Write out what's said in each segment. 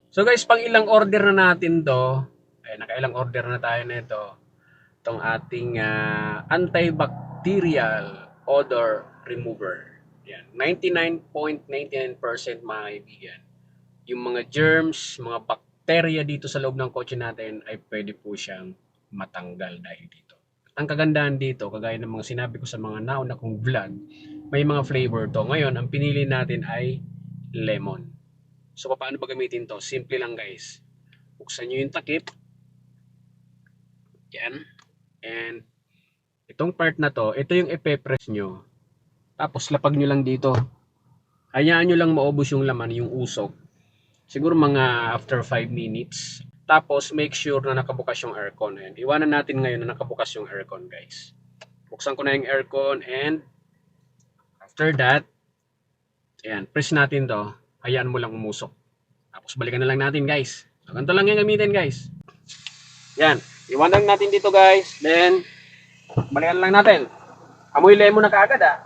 So guys, pang ilang order na natin to. Ay, nakailang order na tayo nito. Itong ating antibacterial odor remover. Yan. 99.99% mga kaibigan. Yung mga germs, mga bacteria dito sa loob ng kotse natin ay pwede po siyang matanggal dahil dito. Ang kagandahan dito, kagaya ng mga sinabi ko sa mga nauna kong vlog, may mga flavor to. Ngayon, ang pinili natin ay lemon. So, paano ba gamitin to? Simple lang guys. Buksan nyo yung takip. Yan. And itong part na to, ito yung ipe-press nyo. Tapos lapag nyo lang dito. Hayaan nyo lang maubos yung laman, yung usok. Siguro mga after 5 minutes. Tapos make sure na nakabukas yung aircon. Ayan. Iwanan natin ngayon na nakabukas yung aircon guys. Buksan ko na yung aircon and after that, ayan, press natin to. Hayaan mo lang umusok. Tapos balikan na lang natin guys. So, ganito lang yung gamitin guys. Yan. Iwanan natin dito guys. Then, balikan lang natin. Amoy lemon na kaagad ah.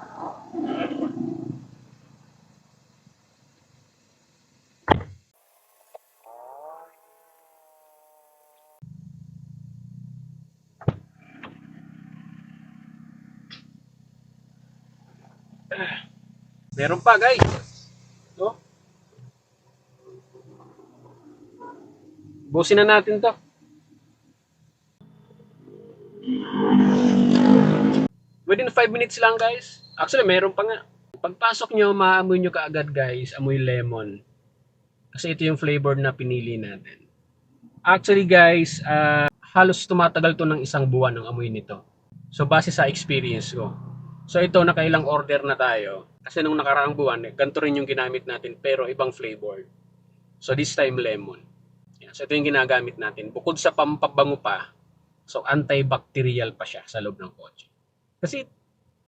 Meron pa guys. No? Busin na natin to. Within 5 minutes lang guys. Actually, meron pa nga. Pagpasok nyo, maamoy nyo kaagad guys. Amoy lemon. Kasi ito yung flavor na pinili natin. Actually guys, halos tumatagal to ng isang buwan ng amoy nito. So base sa experience ko. So ito, nakailang order na tayo. Kasi nung nakaraang buwan, ganito rin yung ginamit natin pero ibang flavor. So this time lemon. Yan. So ito yung ginagamit natin. Bukod sa pampabango pa, so antibacterial pa siya sa loob ng kotse. Kasi